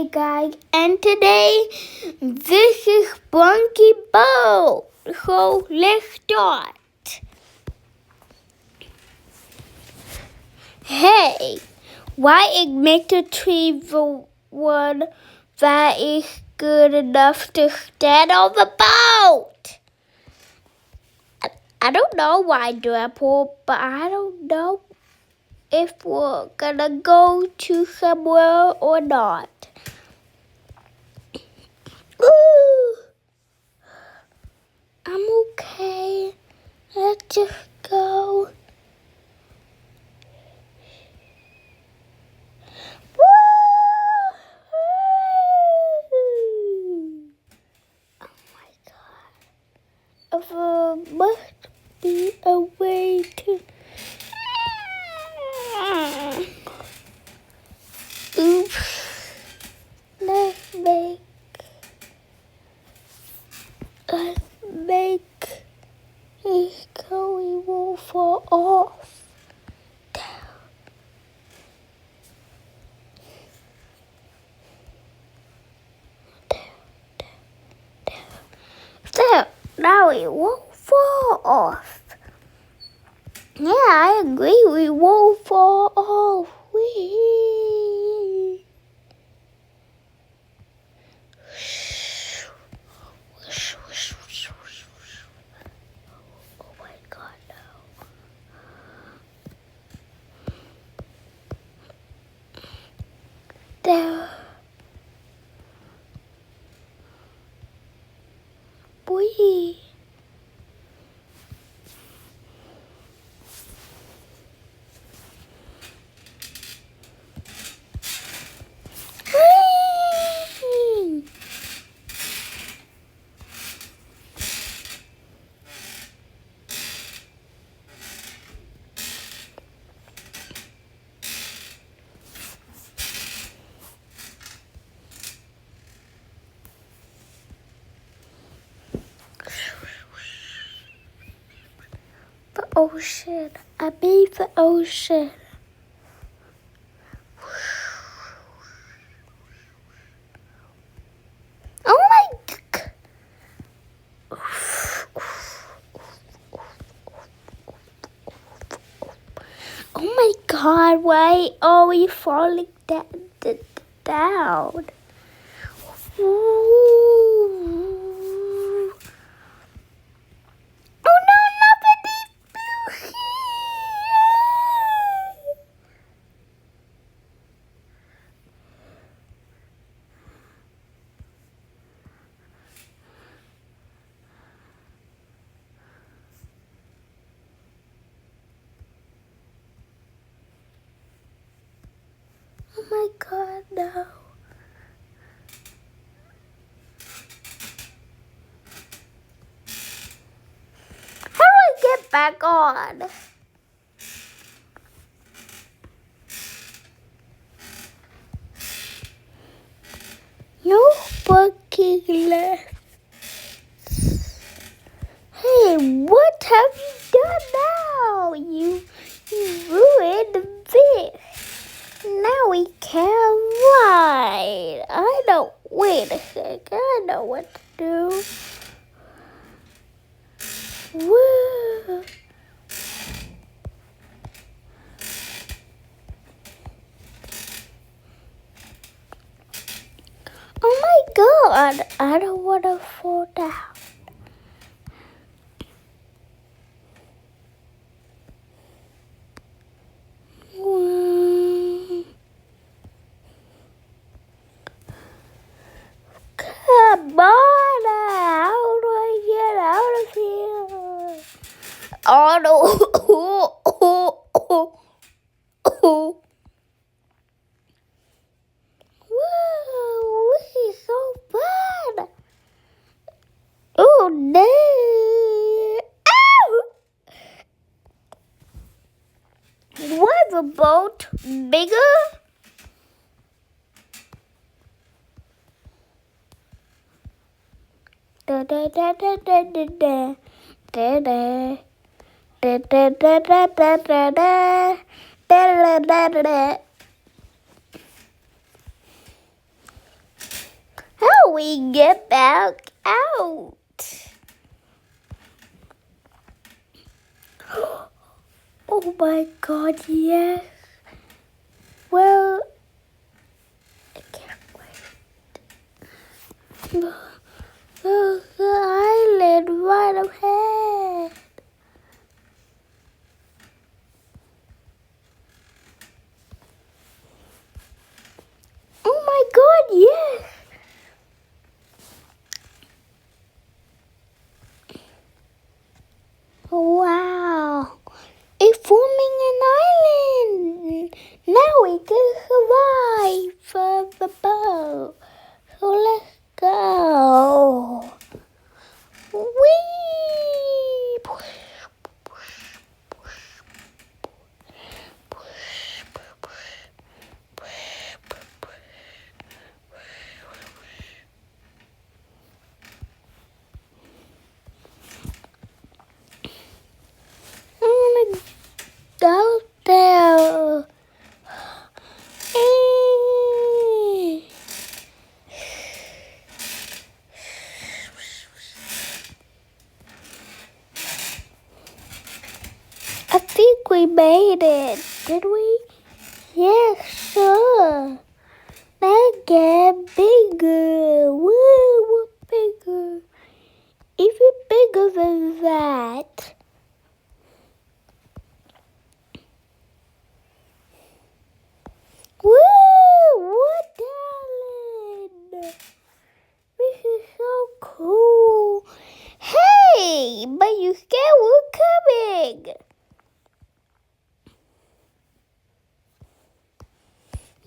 Hey guys, and today this is Sprunki boat. So let's start. Hey, why is Mr. Tree the one that is good enough to stand on the boat? I don't know why, Grandpa, but I don't know if we're gonna go to somewhere or not. Ooh, I'm okay. Let's just go. Oh my God. There must be a way to. Oops. Let's make it so we won't fall off. There, now it won't fall off. Yeah, I agree, we won't fall off. Whee! Oh my God, no. There. Whee! The ocean. I made the ocean. Oh my God. Oh my God, why are we falling down? Ooh. Oh no, not the deep blue sea. Oh my God, no. How do I get back on? No bucket left. Hey, what have you done now? You ruined this. Now we can't ride. Wait a sec. I know what to do. Woo. Oh my God, I don't want to fall down. Come on, how do I get out of here? Oh no. Whoa, this is so bad. Oh no. Ow! Was the boat bigger? Da da da da da da da da da da da da da da da da da da da. we get back out. Oh my God, yes. Well, I can't wait. The island right ahead. Oh my God, yes. Wow. It's forming an island. Now we can survive from the boat. So let's go. Whee! I wanna go there. I think we made it, did we? Yes, sure. Now get bigger. Woo, bigger. Even bigger than that. Woo! What talent! This is so cool. Hey, but you scared we're coming.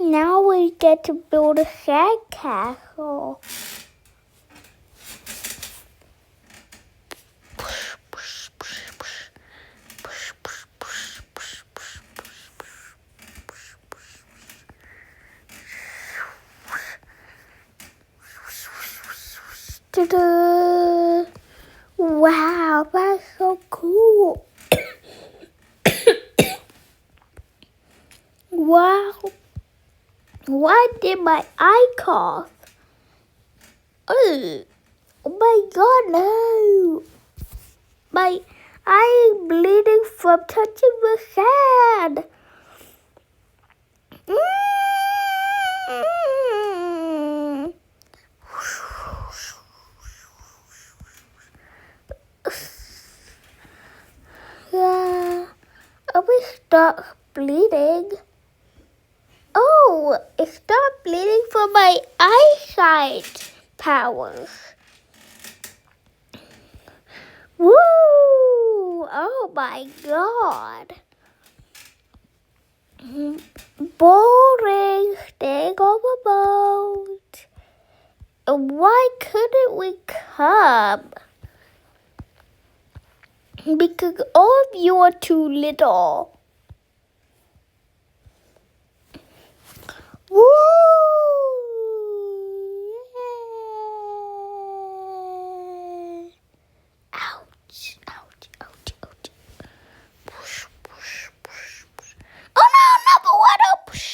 Now we get to build a sand castle. Ta-da! Wow, that's so cool. Wow. Why did my eye cough? Oh my God, no. My eye is bleeding from touching the sand. Yeah, I will stop bleeding. Oh, it stopped bleeding from my eyesight powers. Woo! Oh my God. Boring, staying on the boat. Why couldn't we come? Because all of you are too little. Woo! Yeah. Ouch, ouch, ouch, ouch. Push, push, push, push. Oh no, number one, oh, push.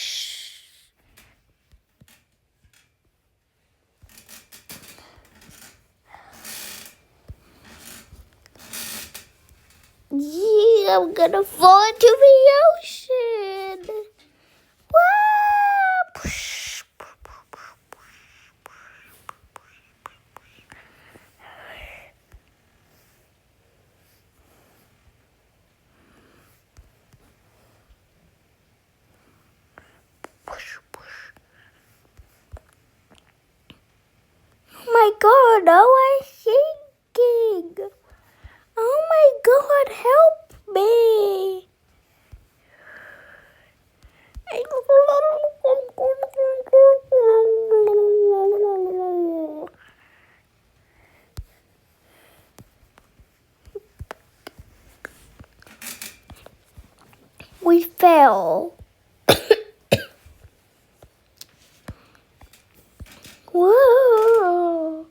Yeah, I'm gonna fall into the ocean. Wow! Oh my God, now I'm sinking. Oh my God, help me. We fell. Whoa.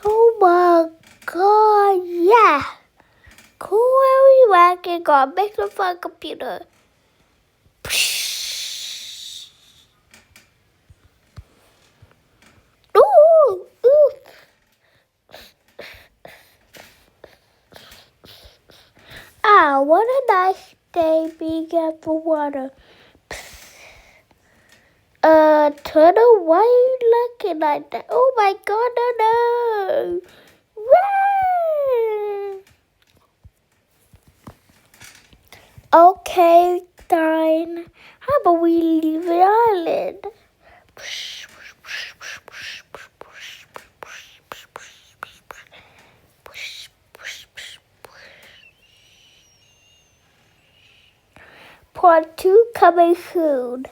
Oh my God, yeah. Cool wagon got make the fun computer. Ooh, ooh. Ah, what a nice day being at the water. Turn away looking like that. Oh my god, no, no. Okay, fine. How about we leave the island? Part 2 coming soon.